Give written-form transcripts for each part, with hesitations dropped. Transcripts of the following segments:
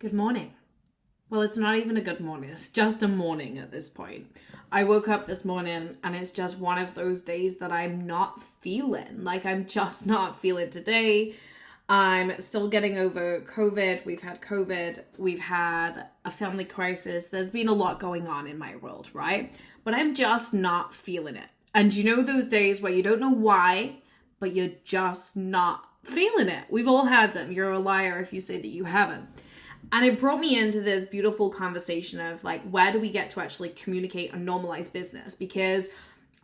Good morning. Well, it's not even a good morning. It's just a morning at this point. I woke up this morning and it's just one of those days that I'm not feeling. I'm just not feeling today. I'm still getting over COVID. We've had COVID. We've had a family crisis. There's been a lot going on in my world, right? But I'm just not feeling it. And you know those days where you don't know why, but you're just not feeling it. We've all had them. You're a liar if you say that you haven't. And it brought me into this beautiful conversation of where do we get to actually communicate and normalize business? Because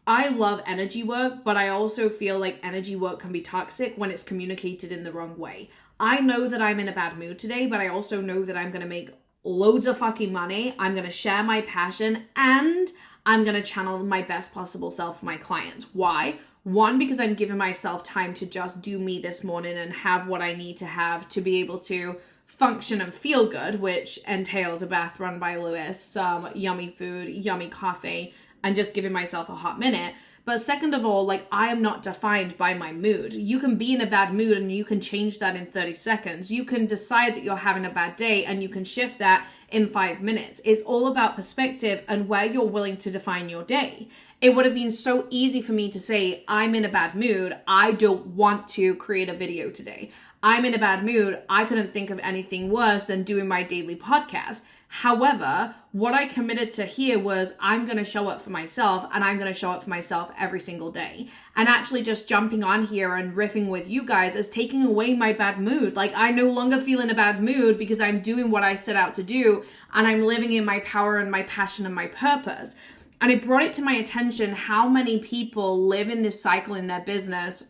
I love energy work, but I also feel like energy work can be toxic when it's communicated in the wrong way. I know that I'm in a bad mood today, but I also know that I'm going to make loads of fucking money. I'm going to share my passion and I'm going to channel my best possible self for my clients. Why? One, because I'm giving myself time to just do me this morning and have what I need to have to be able to function and feel good, which entails a bath run by Lewis, some yummy food, yummy coffee, and just giving myself a hot minute. But second of all, I am not defined by my mood. You can be in a bad mood and you can change that in 30 seconds. You can decide that you're having a bad day and you can shift that in 5 minutes. It's all about perspective and where you're willing to define your day. It would have been so easy for me to say, I'm in a bad mood. I don't want to create a video today. I'm in a bad mood. I couldn't think of anything worse than doing my daily podcast. However, what I committed to here was I'm going to show up for myself and I'm going to show up for myself every single day. And actually just jumping on here and riffing with you guys is taking away my bad mood. I no longer feel in a bad mood because I'm doing what I set out to do and I'm living in my power and my passion and my purpose. And it brought it to my attention how many people live in this cycle in their business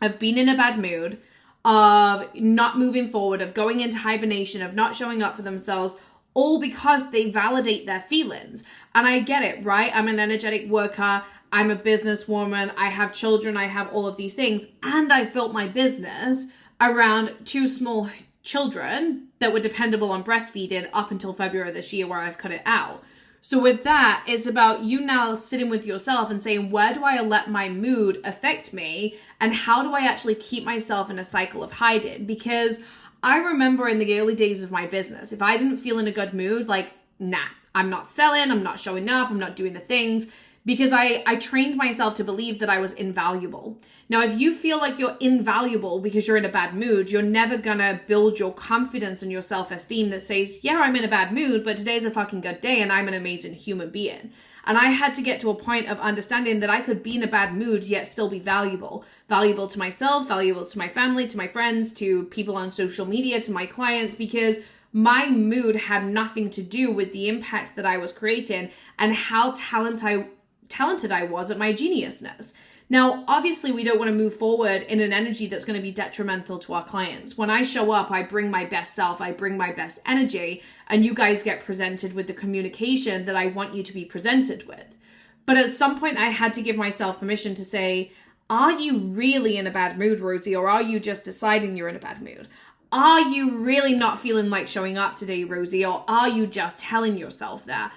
of being in a bad mood, of not moving forward, of going into hibernation, of not showing up for themselves, all because they validate their feelings. And I get it, right? I'm an energetic worker. I'm a businesswoman. I have children. I have all of these things. And I've built my business around 2 small children that were dependable on breastfeeding up until February this year where I've cut it out. So with that, it's about you now sitting with yourself and saying, where do I let my mood affect me? And how do I actually keep myself in a cycle of hiding? Because I remember in the early days of my business, if I didn't feel in a good mood, I'm not selling, I'm not showing up, I'm not doing the things, because I trained myself to believe that I was invaluable. Now, if you feel like you're invaluable because you're in a bad mood, you're never gonna build your confidence and your self-esteem that says, yeah, I'm in a bad mood, but today's a fucking good day and I'm an amazing human being. And I had to get to a point of understanding that I could be in a bad mood yet still be valuable. Valuable to myself, valuable to my family, to my friends, to people on social media, to my clients, because my mood had nothing to do with the impact that I was creating and how talented I was at my geniusness. Now, obviously, we don't want to move forward in an energy that's going to be detrimental to our clients. When I show up, I bring my best self, I bring my best energy, and you guys get presented with the communication that I want you to be presented with. But at some point, I had to give myself permission to say, are you really in a bad mood, Rosie, or are you just deciding you're in a bad mood? Are you really not feeling like showing up today, Rosie, or are you just telling yourself that?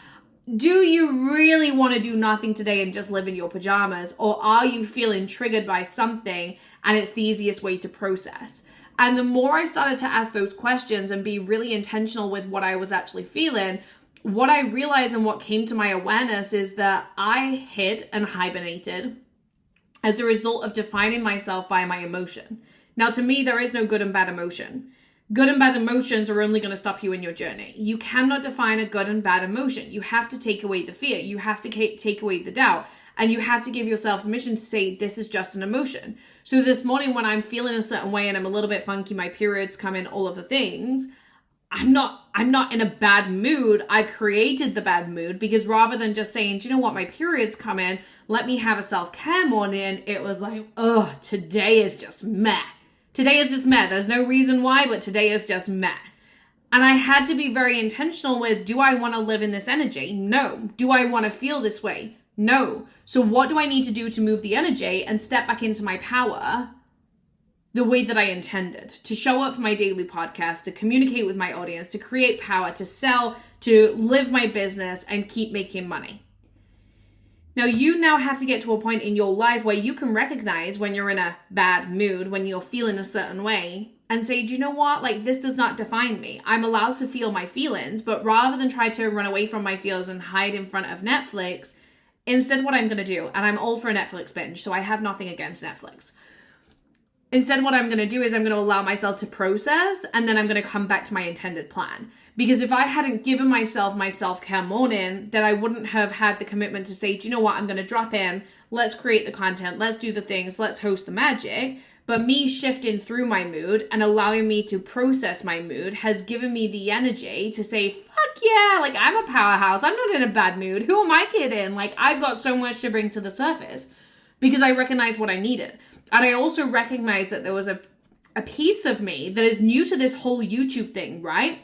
Do you really want to do nothing today and just live in your pajamas? Or are you feeling triggered by something and it's the easiest way to process? And the more I started to ask those questions and be really intentional with what I was actually feeling, what I realized and what came to my awareness is that I hid and hibernated as a result of defining myself by my emotion. Now, to me, there is no good and bad emotion. Good and bad emotions are only going to stop you in your journey. You cannot define a good and bad emotion. You have to take away the fear. You have to take away the doubt. And you have to give yourself permission to say, this is just an emotion. So this morning when I'm feeling a certain way and I'm a little bit funky, my periods come in, all of the things, I'm not in a bad mood. I've created the bad mood because rather than just saying, do you know what, my periods come in, let me have a self-care morning, it was like, oh, today is just meh. Today is just meh. There's no reason why, but today is just meh. And I had to be very intentional with, do I want to live in this energy? No. Do I want to feel this way? No. So what do I need to do to move the energy and step back into my power the way that I intended? To show up for my daily podcast, to communicate with my audience, to create power, to sell, to live my business and keep making money. Now, you now have to get to a point in your life where you can recognize when you're in a bad mood, when you're feeling a certain way, and say, do you know what? Like, this does not define me. I'm allowed to feel my feelings, but rather than try to run away from my feelings and hide in front of Netflix, instead what I'm going to do, and I'm all for a Netflix binge, so I have nothing against Netflix. Instead, what I'm going to do is I'm going to allow myself to process, and then I'm going to come back to my intended plan. Because if I hadn't given myself my self-care morning, then I wouldn't have had the commitment to say, do you know what? I'm going to drop in. Let's create the content. Let's do the things. Let's host the magic. But me shifting through my mood and allowing me to process my mood has given me the energy to say, fuck yeah, like I'm a powerhouse. I'm not in a bad mood. Who am I kidding? Like I've got so much to bring to the surface because I recognize what I needed. And I also recognize that there was a piece of me that is new to this whole YouTube thing, right?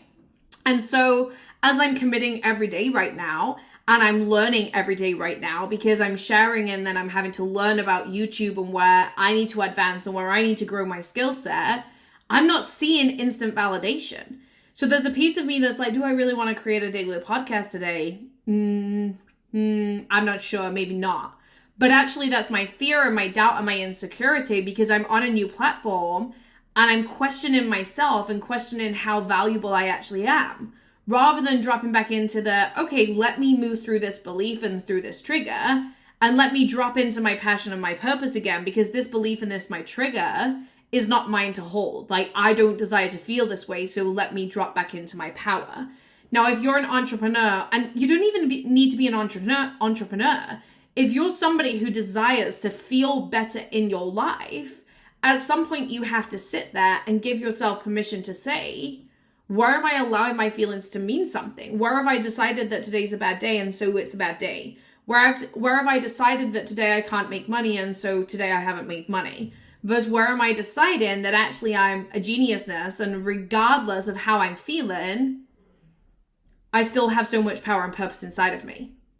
And so as I'm committing every day right now, and I'm learning every day right now because I'm sharing and then I'm having to learn about YouTube and where I need to advance and where I need to grow my skill set, I'm not seeing instant validation. So there's a piece of me that's like, do I really want to create a daily podcast today? I'm not sure, maybe not. But actually that's my fear and my doubt and my insecurity because I'm on a new platform and I'm questioning myself and questioning how valuable I actually am. Rather than dropping back into the, okay, let me move through this belief and through this trigger and let me drop into my passion and my purpose again because this belief and this, my trigger, is not mine to hold. Like, I don't desire to feel this way, so let me drop back into my power. Now, if you're an entrepreneur, and you don't even need to be an entrepreneur, if you're somebody who desires to feel better in your life, at some point you have to sit there and give yourself permission to say, where am I allowing my feelings to mean something? Where have I decided that today's a bad day and so it's a bad day? Where have I decided that today I can't make money and so today I haven't made money? Versus where am I deciding that actually I'm a geniusness and regardless of how I'm feeling, I still have so much power and purpose inside of me.